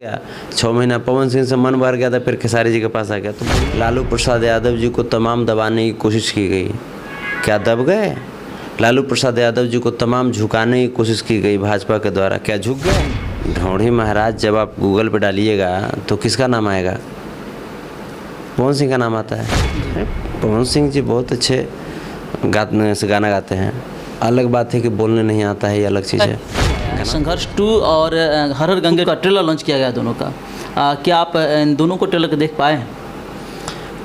क्या 6 महीना पवन सिंह से मन भर गया था, फिर खेसारी जी के पास आ गया। तो लालू प्रसाद यादव जी को तमाम दबाने की कोशिश की गई, क्या दब गए? लालू प्रसाद यादव जी को तमाम झुकाने की कोशिश की गई भाजपा के द्वारा, क्या झुक गए? ढौड़ी महाराज जब आप गूगल पे डालिएगा तो किसका नाम आएगा? पवन सिंह का नाम आता है। पवन सिंह जी बहुत अच्छे गाना गाते हैं। अलग बात है कि बोलने नहीं आता है, ये अलग चीज़ है। संघर्ष 2 और हर हर गंगे का ट्रेलर लॉन्च किया गया दोनों का। क्या आप इन दोनों को ट्रेलर को देख पाए?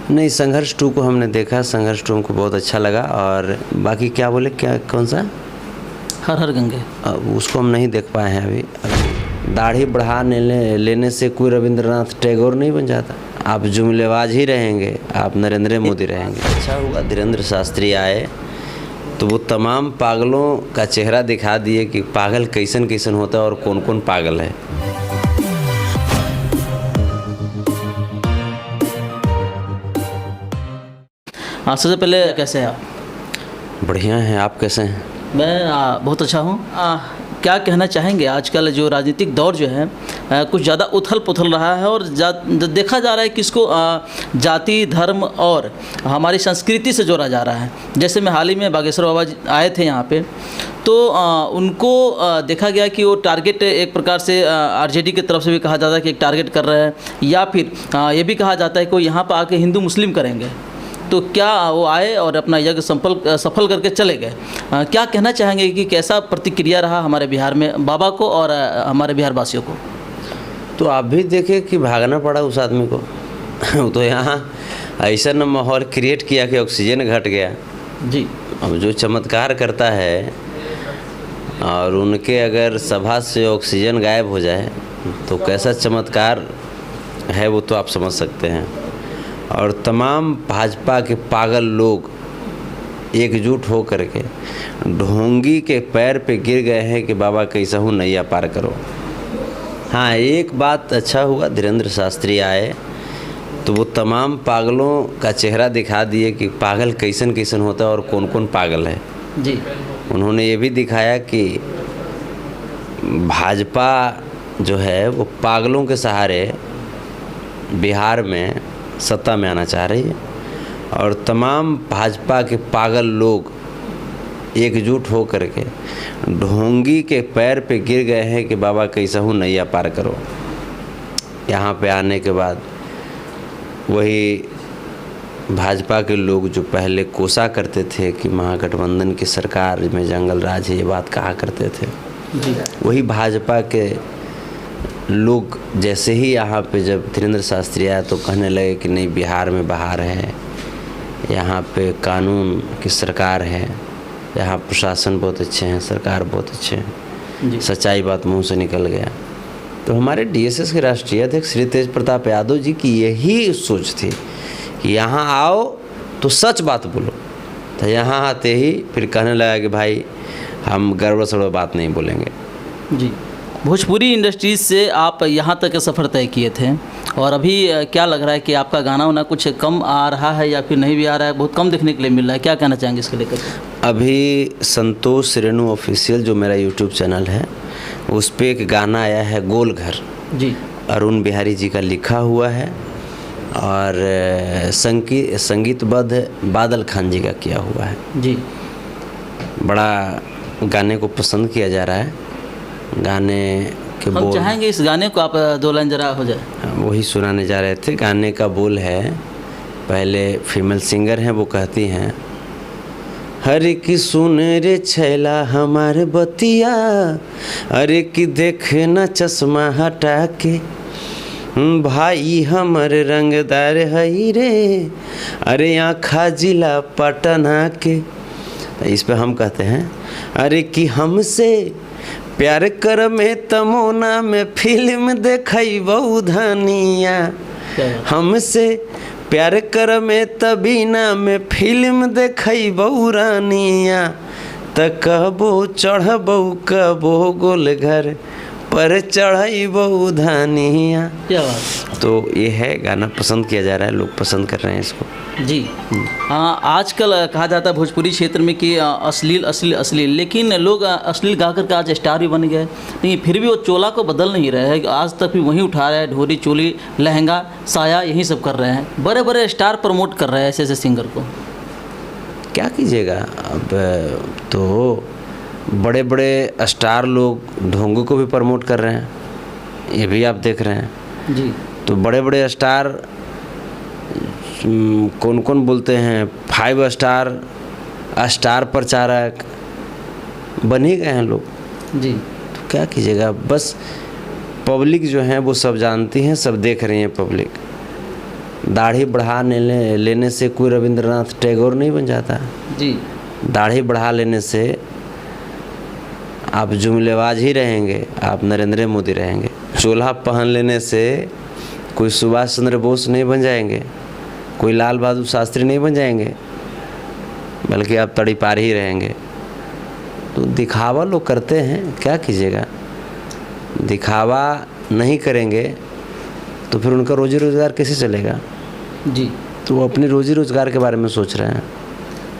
नहीं, संघर्ष 2 को हमने देखा। संघर्ष 2 हमको बहुत अच्छा लगा। और बाकी क्या बोले, क्या कौन सा? हर हर गंगे। उसको हम नहीं देख पाए हैं अभी। दाढ़ी बढ़ा लेने से कोई रविंद्रनाथ टैगोर नहीं बन जाता। आप जुमलेबाज ही रहेंगे, आप नरेंद्र मोदी रहेंगे। अच्छा हुआ धीरेन्द्र शास्त्री आए तो वो तमाम पागलों का चेहरा दिखा दिए कि पागल कैसन कैसन होता है और कौन कौन पागल है। सबसे पहले कैसे हैं आप? बढ़िया हैं, आप कैसे हैं? मैं बहुत अच्छा हूँ। क्या कहना चाहेंगे, आजकल जो राजनीतिक दौर जो है कुछ ज़्यादा उथल पुथल रहा है और देखा जा रहा है कि इसको जाति, धर्म और हमारी संस्कृति से जोड़ा जा रहा है। जैसे मैं हाल ही में बागेश्वर बाबा आए थे यहाँ पे, तो उनको देखा गया कि वो टारगेट एक प्रकार से आरजेडी की तरफ से भी कहा जाता है कि एक टारगेट कर रहे हैं, या फिर ये भी कहा जाता है कि वो यहाँ पर आके हिंदू मुस्लिम करेंगे। तो क्या वो आए और अपना यज्ञ सफल करके चले गए? क्या कहना चाहेंगे कि कैसा प्रतिक्रिया रहा हमारे बिहार में बाबा को और हमारे बिहार वासियों को? तो आप भी देखें कि भागना पड़ा उस आदमी को। तो यहाँ ऐसा न माहौल क्रिएट किया कि ऑक्सीजन घट गया जी। अब जो चमत्कार करता है और उनके अगर सभा से ऑक्सीजन गायब हो जाए तो कैसा चमत्कार है वो तो आप समझ सकते हैं। और तमाम भाजपा के पागल लोग एकजुट हो करके ढोंगी के पैर पे गिर गए हैं कि बाबा कैसा हूँ नैया पार करो। हाँ, एक बात अच्छा हुआ धीरेन्द्र शास्त्री आए तो वो तमाम पागलों का चेहरा दिखा दिए कि पागल कैसन कैसन होता है और कौन कौन पागल है जी। उन्होंने ये भी दिखाया कि भाजपा जो है वो पागलों के सहारे बिहार में सत्ता में आना चाह रही है और तमाम भाजपा के पागल लोग एकजुट हो करके ढोंगी के पैर पे गिर गए हैं कि बाबा कैसा हूँ नैया पार करो। यहाँ पे आने के बाद वही भाजपा के लोग जो पहले कोसा करते थे कि महागठबंधन की सरकार में जंगल राज है, ये बात कहा करते थे जी। वही भाजपा के लोग जैसे ही यहाँ पे जब धीरेन्द्र शास्त्री आया तो कहने लगे कि नहीं, बिहार में बहार है, यहाँ पे कानून की सरकार है, यहाँ प्रशासन बहुत अच्छे हैं, सरकार बहुत अच्छे हैं। सच्चाई बात मुंह से निकल गया। तो हमारे डीएसएस के राष्ट्रीय अध्यक्ष श्री तेज प्रताप यादव जी की यही सोच थी कि यहाँ आओ तो सच बात बोलो। तो यहाँ आते ही फिर कहने लगा कि भाई हम गड़बड़ सड़बड़ बात नहीं बोलेंगे जी। भोजपुरी इंडस्ट्रीज से आप यहाँ तक का सफ़र तय किए थे और अभी क्या लग रहा है कि आपका गाना वाना कुछ कम आ रहा है या फिर नहीं भी आ रहा है, बहुत कम देखने के लिए मिल रहा है? क्या कहना चाहेंगे इसके लेकर? अभी संतोष रेणु ऑफिशियल जो मेरा यूट्यूब चैनल है उस पर एक गाना आया है गोल घर जी, अरुण बिहारी जी का लिखा हुआ है और संगीतबद्ध बादल खान जी का किया हुआ है जी। बड़ा गाने को पसंद किया जा रहा है। गाने के हम बोल चाहेंगे इस गाने को आप 2 लाइन जरा हो जाए। वही सुनाने जा रहे थे। गाने का बोल है, पहले फीमेल सिंगर हैं वो कहती हैं, हरे की सुन रे छैला हमारे बतिया, अरे की देखना चश्मा हटा के, भाई हमर रंगदार हई रे, अरे आँखा जिला पटना के। इस पे हम कहते हैं, अरे कि हमसे प्यार कर में तमोना में फिल्म देखई बहु धनिया, हमसे प्यार कर में तबीना में फिल्म देखई बहु रानिया, त कहबो चढ़बो कबो गोल घर पर चढ़ई बहु धनिया। क्या बात। तो ये है गाना, पसंद किया जा रहा है, लोग पसंद कर रहे हैं इसको। जी। हाँ, आजकल कहा जाता है भोजपुरी क्षेत्र में कि अश्लील, लेकिन लोग अश्लील गा कर के आज स्टार भी बन गए, लेकिन फिर भी वो चोला को बदल नहीं रहे हैं। आज तक भी वहीं उठा रहे हैं, ढोरी चोली लहंगा साया यही सब कर रहे हैं। बड़े बड़े स्टार प्रमोट कर रहे हैं ऐसे ऐसे सिंगर को। क्या कीजिएगा, अब तो बड़े बड़े स्टार लोग ढोंगू को भी प्रमोट कर रहे हैं, ये भी आप देख रहे हैं। जी। तो बड़े बड़े स्टार कौन कौन बोलते हैं, 5 स्टार प्रचारक बन ही गए हैं लोग। जी। तो क्या कीजिएगा, बस पब्लिक जो है वो सब जानती हैं, सब देख रही है पब्लिक। दाढ़ी बढ़ा लेने से कोई रविंद्रनाथ टैगोर नहीं बन जाता। जी। दाढ़ी बढ़ा लेने से आप जुमलेबाज ही रहेंगे, आप नरेंद्र मोदी रहेंगे। चोला पहन लेने से कोई सुभाष चंद्र बोस नहीं बन जाएंगे, कोई लाल बहादुर शास्त्री नहीं बन जाएंगे, बल्कि आप तड़ीपार ही रहेंगे। तो दिखावा लोग करते हैं, क्या कीजिएगा, दिखावा नहीं करेंगे तो फिर उनका रोजी रोज़गार कैसे चलेगा। जी। तो वो अपनी रोजी रोज़गार के बारे में सोच रहे हैं।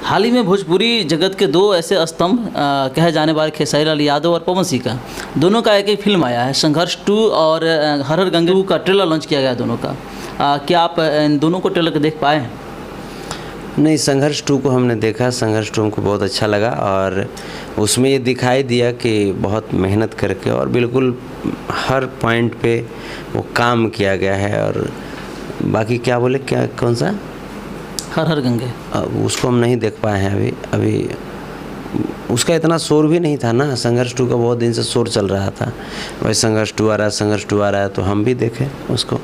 हाल ही में भोजपुरी जगत के 2 ऐसे स्तंभ कहे जाने वाले खेसारी लाल यादव और पवन सिंह का, दोनों का एक ही फिल्म आया है, संघर्ष 2 और हर हर गंगे 2 का ट्रेलर लॉन्च किया गया दोनों का। क्या आप इन दोनों को ट्रेलर देख पाए हैं? नहीं, संघर्ष 2 को हमने देखा, संघर्ष 2 हमको बहुत अच्छा लगा और उसमें ये दिखाई दिया कि बहुत मेहनत करके और बिल्कुल हर पॉइंट पे वो काम किया गया है। और बाकी क्या बोले, क्या कौन सा हर हर गंगे, उसको हम नहीं देख पाए हैं अभी उसका इतना शोर भी नहीं था ना। संघर्ष 2 का बहुत दिन से शोर चल रहा था, वही संघर्ष 2 आ रहा है, संघर्ष 2 आ रहा है, तो हम भी देखें उसको।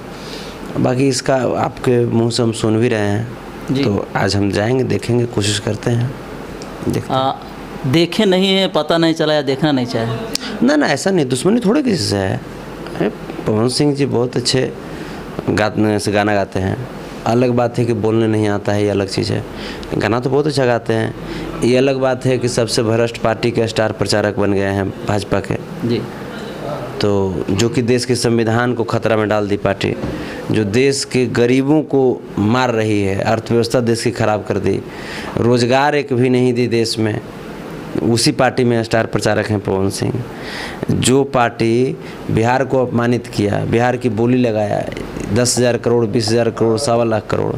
बाकी इसका आपके मुंह से हम सुन भी रहे हैं, तो आज हम जाएंगे, देखेंगे, कोशिश करते हैं, देखे नहीं है, पता नहीं चला या देखना नहीं चाहे। ना ऐसा नहीं, दुश्मनी थोड़े किसी से है। पवन सिंह जी बहुत अच्छे गाना गाते हैं। अलग बात है कि बोलने नहीं आता है, ये अलग चीज़ है। गाना तो बहुत अच्छा गाते हैं। ये अलग बात है कि सबसे भ्रष्ट पार्टी के स्टार प्रचारक बन गए हैं भाजपा के। जी। तो जो कि देश के संविधान को खतरा में डाल दी पार्टी, जो देश के गरीबों को मार रही है, अर्थव्यवस्था देश की खराब कर दी, रोजगार एक भी नहीं दी देश में, उसी पार्टी में स्टार प्रचारक हैं पवन सिंह। जो पार्टी बिहार को अपमानित किया, बिहार की बोली लगाया, 10,000 करोड़, 20,000 करोड़, 1.25 लाख करोड़,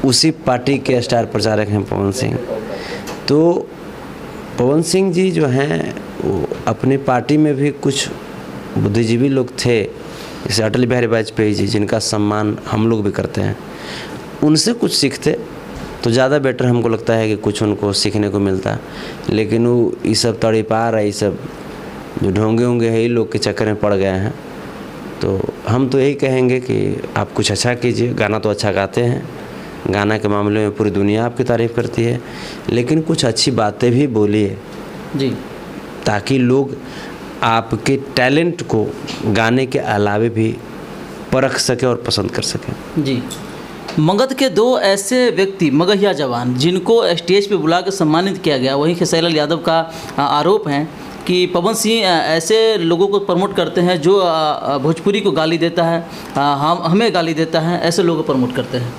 उसी पार्टी के स्टार प्रचारक हैं पवन सिंह। तो पवन सिंह जी जो हैं वो अपनी पार्टी में भी कुछ बुद्धिजीवी लोग थे, जैसे अटल बिहारी वाजपेयी जी, जिनका सम्मान हम लोग भी करते हैं, उनसे कुछ सीखते तो ज़्यादा बेटर हमको लगता है कि कुछ उनको सीखने को मिलता। लेकिन वो ये सब तड़ीपार है, ये सब जो ढोंगे होंगे है, ये लोग के चक्कर में पड़ गए हैं। तो हम तो यही कहेंगे कि आप कुछ अच्छा कीजिए। गाना तो अच्छा गाते हैं, गाना के मामले में पूरी दुनिया आपकी तारीफ़ करती है, लेकिन कुछ अच्छी बातें भी बोलिए जी, ताकि लोग आपके टैलेंट को गाने के अलावे भी परख सके और पसंद कर सकें। जी। मगध के 2 ऐसे व्यक्ति, मगहिया जवान, जिनको स्टेज पे बुला कर सम्मानित किया गया, वहीं खेसारी लाल यादव का आरोप है कि पवन सिंह ऐसे लोगों को प्रमोट करते हैं जो भोजपुरी को गाली देता है, हमें गाली देता है, ऐसे लोगों को प्रमोट करते हैं।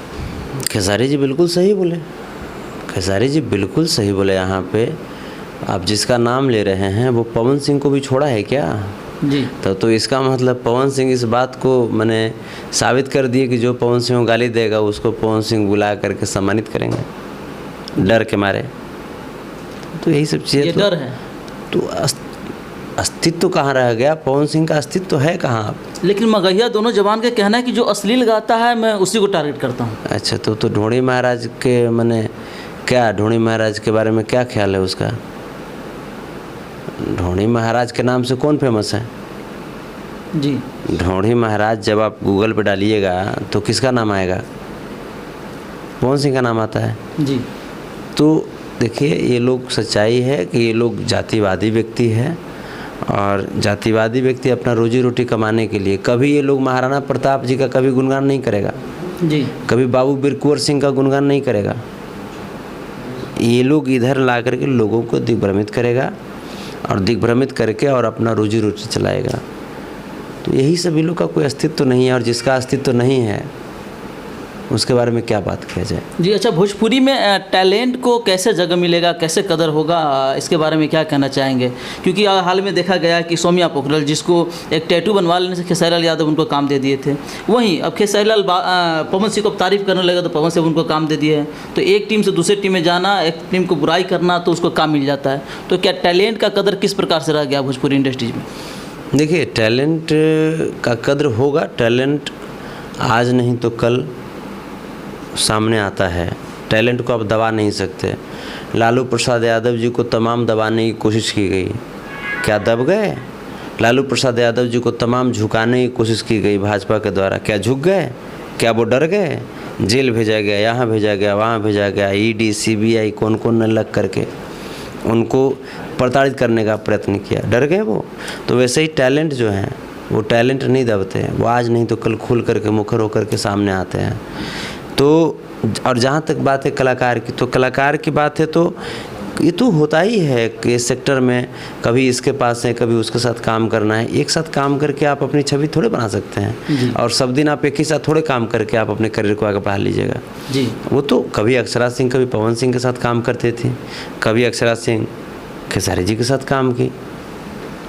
खेसारी जी बिल्कुल सही बोले, खेसारी जी बिल्कुल सही बोले। यहाँ पे आप जिसका नाम ले रहे हैं वो पवन सिंह को भी छोड़ा है क्या? जी। तो इसका मतलब पवन सिंह इस बात को मैंने साबित कर दिए कि जो पवन सिंह को गाली देगा उसको पवन सिंह बुला करके सम्मानित करेंगे डर के मारे। तो यही सब चीज़ें, ये डर है। तो अस्तित्व कहाँ रह गया? पवन सिंह का अस्तित्व है कहाँ अब? लेकिन मगहिया दोनों जवान का कहना है कि जो अश्लील गाता है मैं उसी को टारगेट करता हूँ। अच्छा, तो ढोणी महाराज के मैंने क्या, ढोणी महाराज के बारे में क्या ख्याल है उसका? ढोणी महाराज के नाम से कौन फेमस है? जी। ढोणी महाराज जब आप गूगल पे डालिएगा तो किसका नाम आएगा? पवन सिंह का नाम आता है। जी। तो देखिए, ये लोग, सच्चाई है कि ये लोग जातिवादी व्यक्ति है, और जातिवादी व्यक्ति अपना रोजी रोटी कमाने के लिए कभी ये लोग महाराणा प्रताप जी का कभी गुणगान नहीं करेगा। जी। कभी बाबू बीर कुंवर सिंह का गुणगान नहीं करेगा। ये लोग इधर ला करके लोगों को दिग्भ्रमित करेगा, और दिग्भ्रमित करके और अपना रोजी रोटी चलाएगा। तो यही सब इन लोग का कोई अस्तित्व नहीं है, और जिसका अस्तित्व नहीं है उसके बारे में क्या बात किया जाए। जी अच्छा, भोजपुरी में टैलेंट को कैसे जगह मिलेगा, कैसे कदर होगा, इसके बारे में क्या कहना चाहेंगे? क्योंकि हाल में देखा गया कि सौम्या पोखरल, जिसको एक टैटू बनवा लेने से खेसारी लाल यादव उनको काम दे दिए थे, वहीं अब खेसारी लाल पवन सिंह को तारीफ करने लगा तो पवन सिंह उनको काम दे दिए हैं। तो एक टीम से दूसरी टीम में जाना, एक टीम को बुराई करना, तो उसको काम मिल जाता है। तो क्या टैलेंट का कदर किस प्रकार से रह गया भोजपुरी इंडस्ट्रीज में? देखिए, टैलेंट का कद्र होगा। टैलेंट आज नहीं तो कल सामने आता है। टैलेंट को आप दबा नहीं सकते। लालू प्रसाद यादव जी को तमाम दबाने की कोशिश की गई, क्या दब गए? लालू प्रसाद यादव जी को तमाम झुकाने की कोशिश की गई भाजपा के द्वारा, क्या झुक गए? क्या वो डर गए? जेल भेजा गया, यहाँ भेजा गया, वहाँ भेजा गया, ईडी सीबीआई कौन कौन न लग करके उनको प्रताड़ित करने का प्रयत्न किया। डर गए वो? तो वैसे ही टैलेंट जो हैं वो टैलेंट नहीं दबते हैं, वो आज नहीं तो कल खुल करके मुखर होकर के सामने आते हैं। तो और जहाँ तक बात है कलाकार की, तो कलाकार की बात है तो ये तो होता ही है कि इस सेक्टर में कभी इसके पास है, कभी उसके साथ काम करना है। एक साथ काम करके आप अपनी छवि थोड़े बना सकते हैं, और सब दिन आप एक ही साथ थोड़े काम करके आप अपने करियर को आगे बढ़ा लीजिएगा जी। वो तो कभी अक्षरा सिंह, कभी पवन सिंह के साथ काम करते थे, कभी अक्षरा सिंह खेसारी जी के साथ काम की,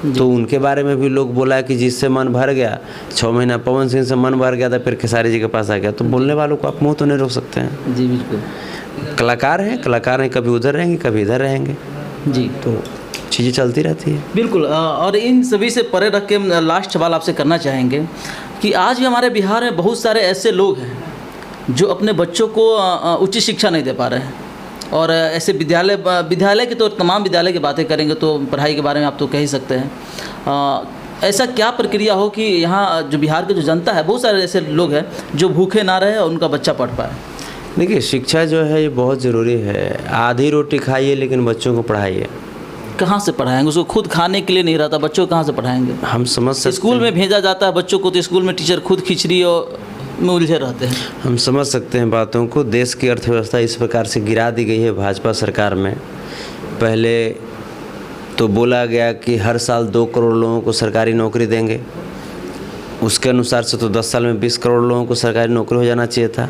तो उनके बारे में भी लोग बोला कि जिससे मन भर गया, 6 महीना पवन सिंह से मन भर गया था, फिर खेसारी जी के पास आ गया। तो बोलने वालों को आप मुँह तो नहीं रोक सकते हैं जी। बिल्कुल, कलाकार हैं, कभी उधर रहेंगे कभी इधर रहेंगे जी, तो चीज़ें चलती रहती है। बिल्कुल। और इन सभी से परे रख के लास्ट सवाल आपसे करना चाहेंगे कि आज भी हमारे बिहार में बहुत सारे ऐसे लोग हैं जो अपने बच्चों को उच्च शिक्षा नहीं दे पा रहे हैं, और ऐसे विद्यालय की तो तमाम विद्यालय की बातें करेंगे तो पढ़ाई के बारे में आप तो कह ही सकते हैं। ऐसा क्या प्रक्रिया हो कि यहाँ जो बिहार की जो जनता है, बहुत सारे ऐसे लोग हैं जो भूखे ना रहे और उनका बच्चा पढ़ पाए? देखिए, शिक्षा जो है ये बहुत ज़रूरी है। आधी रोटी खाइए लेकिन बच्चों को पढ़ाइए। कहाँ से पढ़ाएंगे? उसको खुद खाने के लिए नहीं रहता, बच्चों को कहाँ से पढ़ाएंगे? हम समझ सकते हैं, स्कूल में भेजा जाता है बच्चों को, तो स्कूल में टीचर खुद खिचड़ी और में उलझे रहते हैं। हम समझ सकते हैं बातों को। देश की अर्थव्यवस्था इस प्रकार से गिरा दी गई है भाजपा सरकार में। पहले तो बोला गया कि हर साल 2 करोड़ लोगों को सरकारी नौकरी देंगे, उसके अनुसार से तो 10 साल में 20 करोड़ लोगों को सरकारी नौकरी हो जाना चाहिए था।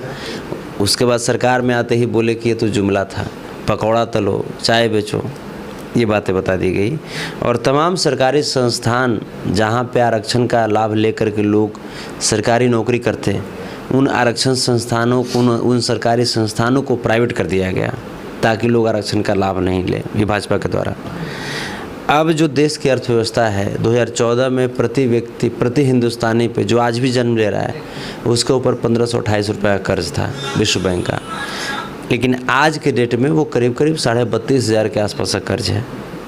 उसके बाद सरकार में आते ही बोले कि ये तो जुमला था, पकौड़ा तलो, चाय बेचो, ये बातें बता दी गई। और तमाम सरकारी संस्थान जहाँ पे आरक्षण का लाभ लेकर के लोग सरकारी नौकरी करते हैं, उन आरक्षण संस्थानों को, उन सरकारी संस्थानों को प्राइवेट कर दिया गया ताकि लोग आरक्षण का लाभ नहीं ले, ये भाजपा के द्वारा। अब जो देश की अर्थव्यवस्था है 2014 में प्रति व्यक्ति, प्रति हिंदुस्तानी पे जो आज भी जन्म ले रहा है, उसके ऊपर 1528 रुपये का कर्ज था विश्व बैंक का, लेकिन आज के डेट में वो करीब 32,500 के आसपास का कर्ज है।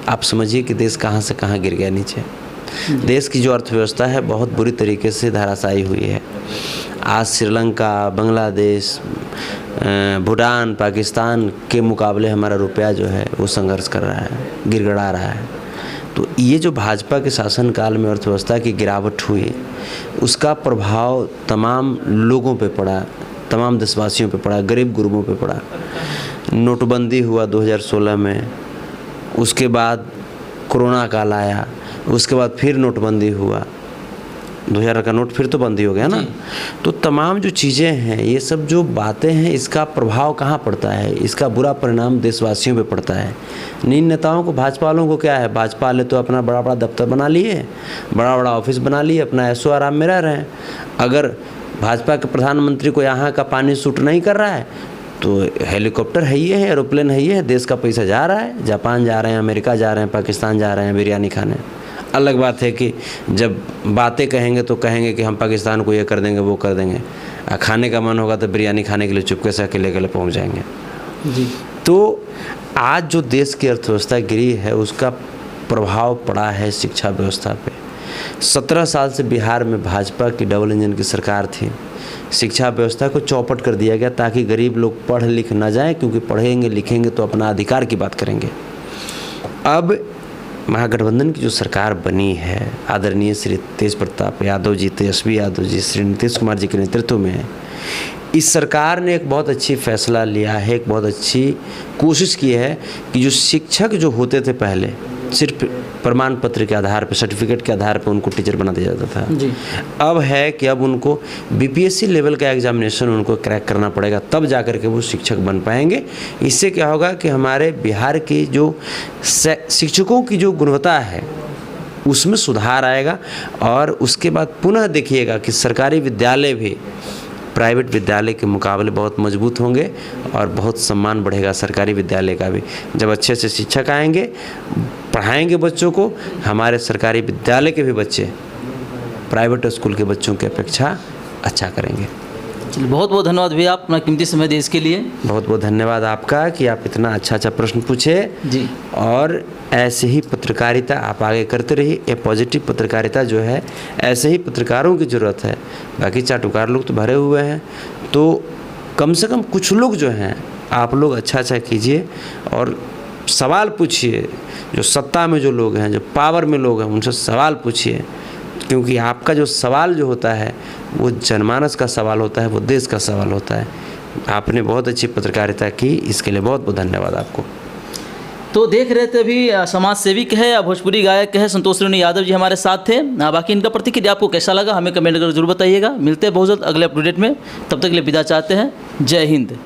आप समझिए कि देश कहाँ से कहाँ गिर गया नीचे। देश की जो अर्थव्यवस्था है बहुत बुरी तरीके से धराशायी हुई है। आज श्रीलंका, बांग्लादेश, भूटान, पाकिस्तान के मुकाबले हमारा रुपया जो है वो संघर्ष कर रहा है, गिड़गिड़ा रहा है। तो ये जो भाजपा के शासनकाल में अर्थव्यवस्था की गिरावट हुई, उसका प्रभाव तमाम लोगों पे पड़ा, तमाम देशवासियों पे पड़ा, गरीब गुरबों पे पड़ा। नोटबंदी हुआ 2016 में, उसके बाद कोरोना काल आया, उसके बाद फिर नोटबंदी हुआ, 2000 का नोट फिर तो बंदी हो गया ना। तो तमाम जो चीज़ें हैं, ये सब जो बातें हैं, इसका प्रभाव कहाँ पड़ता है? इसका बुरा परिणाम देशवासियों पे पड़ता है। इन नेताओं को, भाजपा वालों को क्या है, भाजपा वाले तो अपना बड़ा बड़ा दफ्तर बना लिए, बड़ा बड़ा ऑफिस बना लिए, अपना ऐशो आराम में रह रहे हैं। अगर भाजपा के प्रधानमंत्री को यहाँ का पानी सूट नहीं कर रहा है तो हेलीकॉप्टर है ये है, एरोप्लेन है ये है, देश का पैसा जा रहा है, जापान जा रहे हैं, अमेरिका जा रहे हैं, पाकिस्तान जा रहे हैं बिरयानी खाने। अलग बात है कि जब बातें कहेंगे तो कहेंगे कि हम पाकिस्तान को ये कर देंगे, वो कर देंगे, खाने का मन होगा तो बिरयानी खाने के लिए चुपके से अकेले पहुँच जाएंगे जी। तो आज जो देश की अर्थव्यवस्था गिरी है, उसका प्रभाव पड़ा है शिक्षा व्यवस्था पे। 17 साल से बिहार में भाजपा की डबल इंजन की सरकार थी। शिक्षा व्यवस्था को चौपट कर दिया गया ताकि गरीब लोग पढ़ लिख न जाएं, क्योंकि पढ़ेंगे लिखेंगे तो अपना अधिकार की बात करेंगे। अब महागठबंधन की जो सरकार बनी है, आदरणीय श्री तेज प्रताप यादव जी, तेजस्वी यादव जी, श्री नीतीश कुमार जी के नेतृत्व में इस सरकार ने एक बहुत अच्छी फैसला लिया है, एक बहुत अच्छी कोशिश की है कि जो शिक्षक जो होते थे पहले, सिर्फ प्रमाण पत्र के आधार पर, सर्टिफिकेट के आधार पर उनको टीचर बना दिया जाता था। जी। अब है कि अब उनको बीपीएससी लेवल का एग्जामिनेशन उनको क्रैक करना पड़ेगा, तब जा कर के वो शिक्षक बन पाएंगे। इससे क्या होगा कि हमारे बिहार की जो शिक्षकों की जो गुणवत्ता है उसमें सुधार आएगा। और उसके बाद पुनः देखिएगा कि सरकारी विद्यालय भी प्राइवेट विद्यालय के मुकाबले बहुत मजबूत होंगे और बहुत सम्मान बढ़ेगा सरकारी विद्यालय का भी। जब अच्छे से शिक्षक आएंगे, पढ़ाएंगे बच्चों को, हमारे सरकारी विद्यालय के भी बच्चे प्राइवेट स्कूल के बच्चों की अपेक्षा अच्छा करेंगे। चलिए, बहुत बहुत धन्यवाद भैया, आप अपना कीमती समय दिए इसके लिए। बहुत बहुत धन्यवाद आपका कि आप इतना अच्छा प्रश्न पूछे जी। और ऐसे ही पत्रकारिता आप आगे करते रहिए। ये पॉजिटिव पत्रकारिता जो है, ऐसे ही पत्रकारों की ज़रूरत है। बाकी चाटुकार लोग तो भरे हुए हैं, तो कम से कम कुछ लोग जो हैं, आप लोग अच्छा कीजिए और सवाल पूछिए। जो सत्ता में जो लोग हैं, जो पावर में लोग हैं, उनसे सवाल पूछिए, क्योंकि आपका जो सवाल जो होता है वो जनमानस का सवाल होता है, वो देश का सवाल होता है। आपने बहुत अच्छी पत्रकारिता की, इसके लिए बहुत बहुत धन्यवाद आपको। तो देख रहे थे अभी समाज सेविक है या भोजपुरी गायक है संतोष रेणु यादव जी हमारे साथ थे। बाकी इनका प्रतिक्रिया आपको कैसा लगा हमें कमेंट कर जरूर बताइएगा। मिलते हैं बहुत जल्द अगले अपडेट में, तब तक के लिए विदा चाहते हैं। जय हिंद।